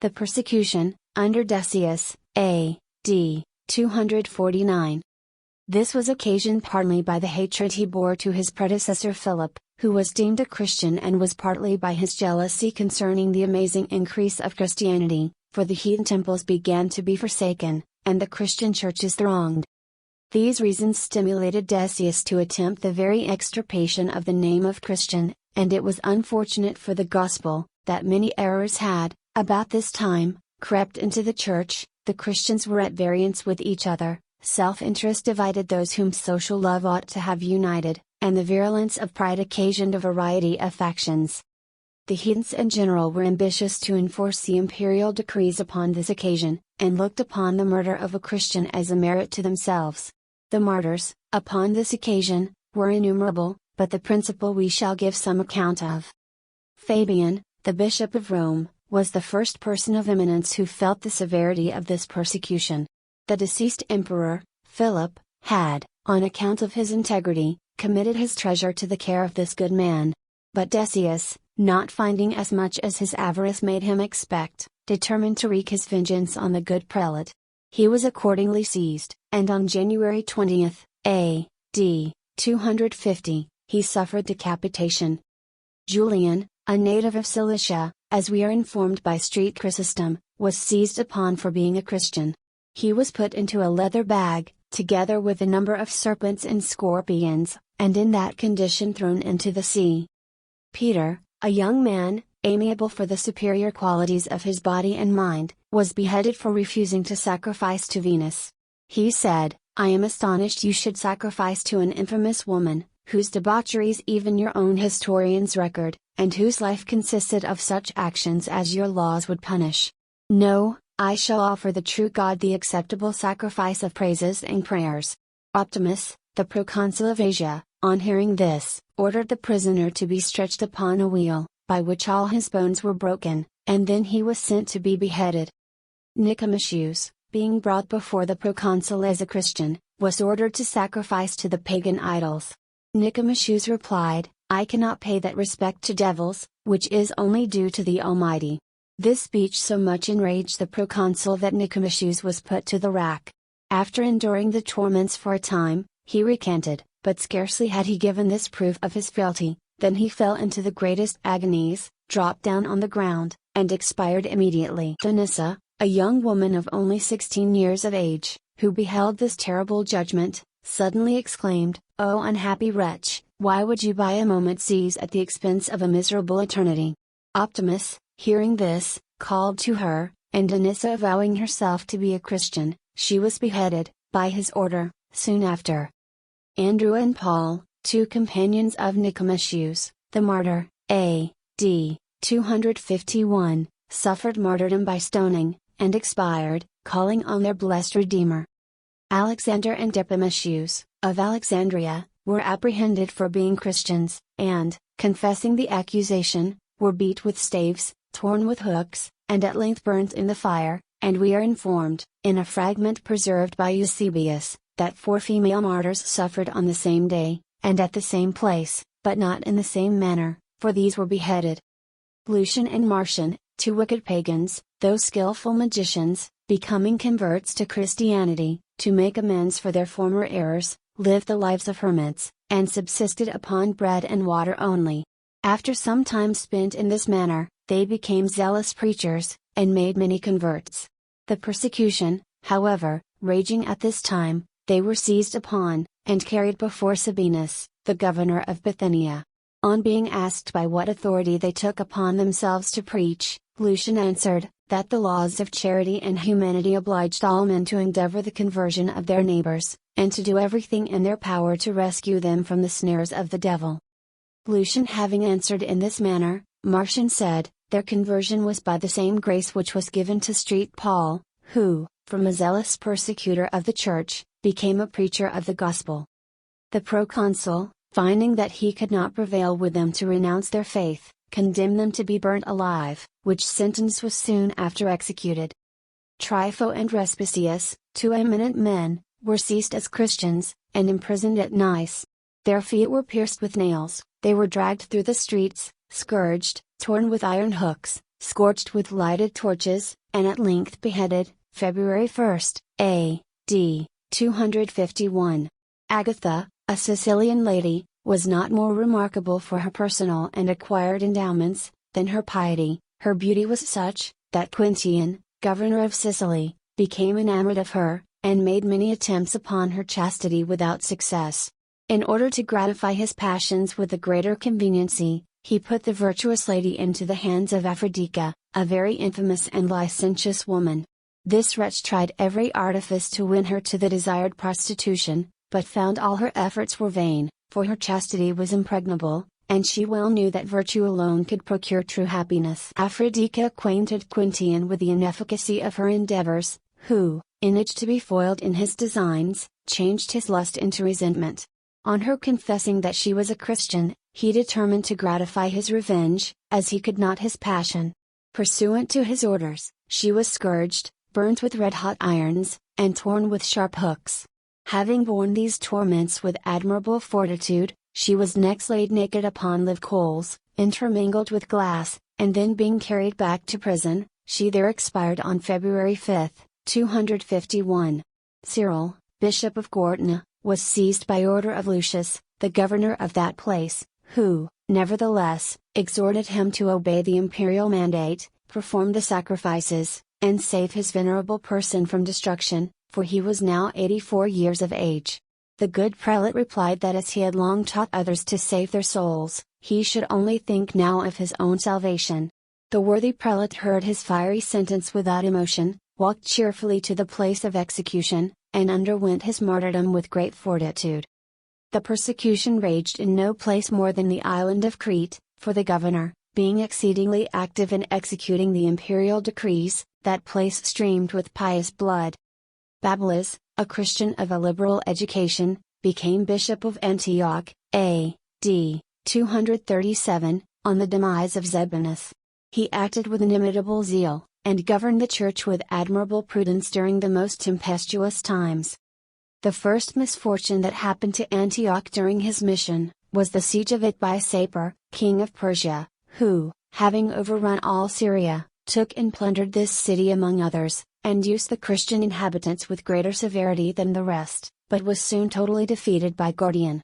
The persecution, under Decius, A.D. 249. This was occasioned partly by the hatred he bore to his predecessor Philip, who was deemed a Christian, and was partly by his jealousy concerning the amazing increase of Christianity, for the heathen temples began to be forsaken, and the Christian churches thronged. These reasons stimulated Decius to attempt the very extirpation of the name of Christian, and it was unfortunate for the gospel, that many errors had, about this time, crept into the church. The Christians were at variance with each other, self-interest divided those whom social love ought to have united, and the virulence of pride occasioned a variety of factions. The heathens in general were ambitious to enforce the imperial decrees upon this occasion, and looked upon the murder of a Christian as a merit to themselves. The martyrs, upon this occasion, were innumerable, but the principal we shall give some account of. Fabian, the Bishop of Rome, was the first person of eminence who felt the severity of this persecution. The deceased emperor, Philip, had, on account of his integrity, committed his treasure to the care of this good man. But Decius, not finding as much as his avarice made him expect, determined to wreak his vengeance on the good prelate. He was accordingly seized, and on January 20th, A.D. 250, he suffered decapitation. Julian, a native of Cilicia, as we are informed by Street Chrysostom, was seized upon for being a Christian. He was put into a leather bag, together with a number of serpents and scorpions, and in that condition thrown into the sea. Peter, a young man, amiable for the superior qualities of his body and mind, was beheaded for refusing to sacrifice to Venus. He said, "I am astonished you should sacrifice to an infamous woman, whose debaucheries even your own historians record, and whose life consisted of such actions as your laws would punish. No, I shall offer the true God the acceptable sacrifice of praises and prayers." Optimus, the proconsul of Asia, on hearing this, ordered the prisoner to be stretched upon a wheel, by which all his bones were broken, and then he was sent to be beheaded. Nicomasius, being brought before the proconsul as a Christian, was ordered to sacrifice to the pagan idols. Nicomasius replied, "I cannot pay that respect to devils, which is only due to the Almighty." This speech so much enraged the proconsul that Nicomasius was put to the rack. After enduring the torments for a time, he recanted, but scarcely had he given this proof of his fealty, than he fell into the greatest agonies, dropped down on the ground, and expired immediately. Denissa, a young woman of only 16 years of age, who beheld this terrible judgment, suddenly exclaimed, "O unhappy wretch, why would you by a moment seize at the expense of a miserable eternity?" Optimus, hearing this, called to her, and Denissa vowing herself to be a Christian, she was beheaded, by his order, soon after. Andrew and Paul, two companions of Nicomasius, the martyr, A.D. 251, suffered martyrdom by stoning, and expired, calling on their blessed Redeemer. Alexander and Epimasius, of Alexandria, were apprehended for being Christians, and, confessing the accusation, were beat with staves, torn with hooks, and at length burnt in the fire, and we are informed, in a fragment preserved by Eusebius, that 4 female martyrs suffered on the same day, and at the same place, but not in the same manner, for these were beheaded. Lucian and Marcian, 2 wicked pagans, though skillful magicians, becoming converts to Christianity, to make amends for their former errors, lived the lives of hermits, and subsisted upon bread and water only. After some time spent in this manner, they became zealous preachers, and made many converts. The persecution, however, raging at this time, they were seized upon, and carried before Sabinus, the governor of Bithynia. On being asked by what authority they took upon themselves to preach, Lucian answered, that the laws of charity and humanity obliged all men to endeavor the conversion of their neighbors, and to do everything in their power to rescue them from the snares of the devil. Lucian having answered in this manner, Marcian said, their conversion was by the same grace which was given to St. Paul, who, from a zealous persecutor of the church, became a preacher of the gospel. The proconsul, finding that he could not prevail with them to renounce their faith, condemned them to be burnt alive, which sentence was soon after executed. Trypho and Respicius, 2 eminent men, were seized as Christians, and imprisoned at Nice. Their feet were pierced with nails, they were dragged through the streets, scourged, torn with iron hooks, scorched with lighted torches, and at length beheaded, February 1st, A.D. 251. Agatha, a Sicilian lady, was not more remarkable for her personal and acquired endowments, than her piety. Her beauty was such, that Quintian, governor of Sicily, became enamored of her, and made many attempts upon her chastity without success. In order to gratify his passions with the greater conveniency, he put the virtuous lady into the hands of Aphrodite, a very infamous and licentious woman. This wretch tried every artifice to win her to the desired prostitution, but found all her efforts were vain, for her chastity was impregnable, and she well knew that virtue alone could procure true happiness. Aphrodite acquainted Quintian with the inefficacy of her endeavors, who, in each to be foiled in his designs, changed his lust into resentment. On her confessing that she was a Christian, he determined to gratify his revenge, as he could not his passion. Pursuant to his orders, she was scourged, burnt with red-hot irons, and torn with sharp hooks. Having borne these torments with admirable fortitude, she was next laid naked upon live coals, intermingled with glass, and then being carried back to prison, she there expired on February 5, 251. Cyril, Bishop of Gortyna, was seized by order of Lucius, the governor of that place, who, nevertheless, exhorted him to obey the imperial mandate, perform the sacrifices, and save his venerable person from destruction, for he was now 84 years of age. The good prelate replied that as he had long taught others to save their souls, he should only think now of his own salvation. The worthy prelate heard his fiery sentence without emotion, walked cheerfully to the place of execution, and underwent his martyrdom with great fortitude. The persecution raged in no place more than the island of Crete, for the governor, being exceedingly active in executing the imperial decrees, that place streamed with pious blood. Babylas, a Christian of a liberal education, became Bishop of Antioch, A.D. 237, on the demise of Zebinus. He acted with inimitable zeal, and governed the church with admirable prudence during the most tempestuous times. The first misfortune that happened to Antioch during his mission, was the siege of it by Sapor, king of Persia, who, having overrun all Syria, took and plundered this city among others, and used the Christian inhabitants with greater severity than the rest, but was soon totally defeated by Gordian.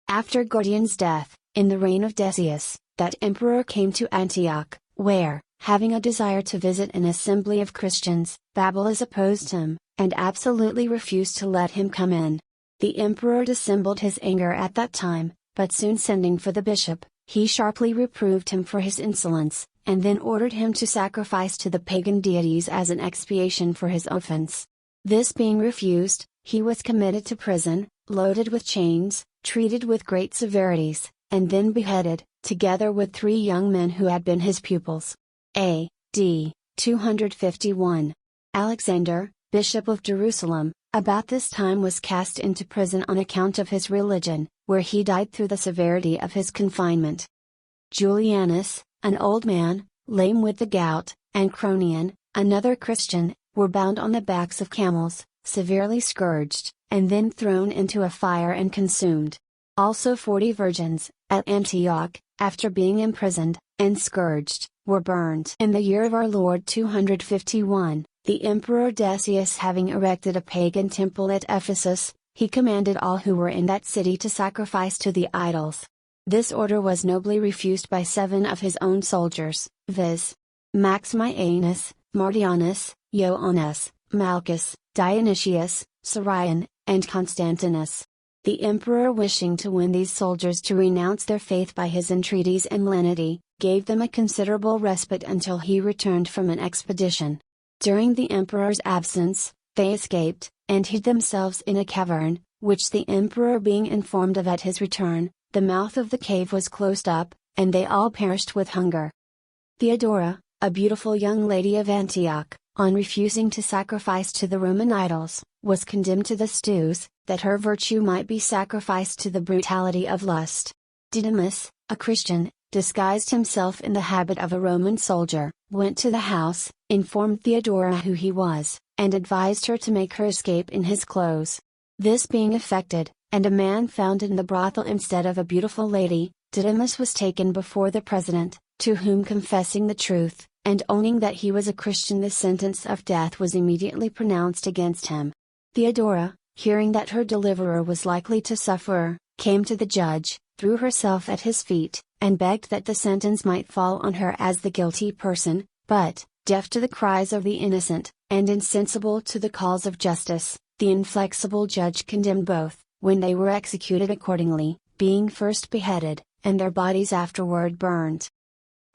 After Gordian's death, in the reign of Decius, that emperor came to Antioch, where, having a desire to visit an assembly of Christians, Babylas opposed him, and absolutely refused to let him come in. The emperor dissembled his anger at that time, but soon sending for the bishop, he sharply reproved him for his insolence, and then ordered him to sacrifice to the pagan deities as an expiation for his offense. This being refused, he was committed to prison, loaded with chains, treated with great severities, and then beheaded, together with 3 young men who had been his pupils. A.D. 251. Alexander, Bishop of Jerusalem, about this time was cast into prison on account of his religion, where he died through the severity of his confinement. Julianus, an old man, lame with the gout, and Cronion, another Christian, were bound on the backs of camels, severely scourged, and then thrown into a fire and consumed. Also 40 virgins, at Antioch, after being imprisoned, and scourged, were burned. In the year of our Lord 251, the Emperor Decius having erected a pagan temple at Ephesus, he commanded all who were in that city to sacrifice to the idols. This order was nobly refused by 7 of his own soldiers, viz. Maximianus, Martianus, Ioannes, Malchus, Dionysius, Sarion, and Constantinus. The emperor, wishing to win these soldiers to renounce their faith by his entreaties and lenity, gave them a considerable respite until he returned from an expedition. During the emperor's absence, they escaped, and hid themselves in a cavern, which the emperor being informed of at his return, the mouth of the cave was closed up, and they all perished with hunger. Theodora, a beautiful young lady of Antioch, on refusing to sacrifice to the Roman idols, was condemned to the stews, that her virtue might be sacrificed to the brutality of lust. Didymus, a Christian, disguised himself in the habit of a Roman soldier, went to the house, informed Theodora who he was, and advised her to make her escape in his clothes. This being effected, and a man found in the brothel instead of a beautiful lady, Didymus was taken before the president, to whom confessing the truth, and owning that he was a Christian, the sentence of death was immediately pronounced against him. Theodora, hearing that her deliverer was likely to suffer, came to the judge, threw herself at his feet, and begged that the sentence might fall on her as the guilty person, but, deaf to the cries of the innocent, and insensible to the calls of justice, the inflexible judge condemned both, when they were executed accordingly, being first beheaded, and their bodies afterward burned.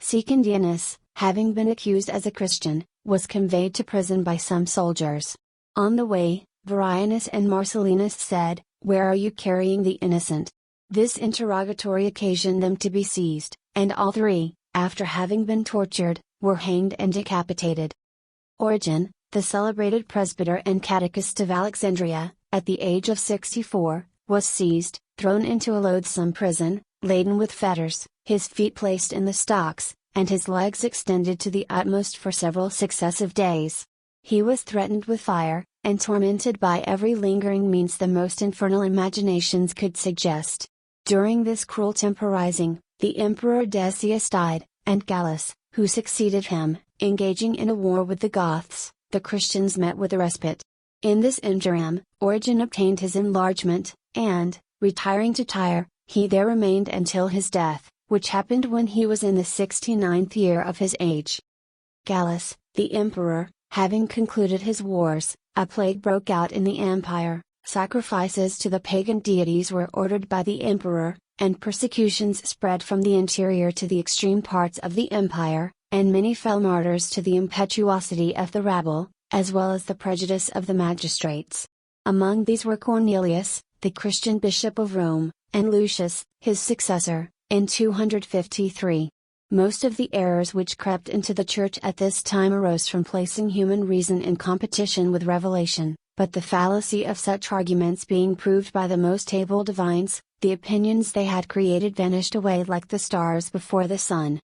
Secondianus, having been accused as a Christian, was conveyed to prison by some soldiers. On the way, Varianus and Marcellinus said, "Where are you carrying the innocent?" This interrogatory occasioned them to be seized, and all three, after having been tortured, were hanged and decapitated. Origen, the celebrated presbyter and catechist of Alexandria, at the age of 64, was seized, thrown into a loathsome prison, laden with fetters, his feet placed in the stocks, and his legs extended to the utmost for several successive days. He was threatened with fire, and tormented by every lingering means the most infernal imaginations could suggest. During this cruel temporizing, the Emperor Decius died, and Gallus, who succeeded him, engaging in a war with the Goths, the Christians met with a respite. In this interim, Origen obtained his enlargement, and, retiring to Tyre, he there remained until his death, which happened when he was in the 69th year of his age. Gallus, the emperor, having concluded his wars, a plague broke out in the empire, sacrifices to the pagan deities were ordered by the emperor, and persecutions spread from the interior to the extreme parts of the empire, and many fell martyrs to the impetuosity of the rabble, as well as the prejudice of the magistrates. Among these were Cornelius, the Christian bishop of Rome, and Lucius, his successor, in 253. Most of the errors which crept into the Church at this time arose from placing human reason in competition with revelation, but the fallacy of such arguments being proved by the most able divines, the opinions they had created vanished away like the stars before the sun.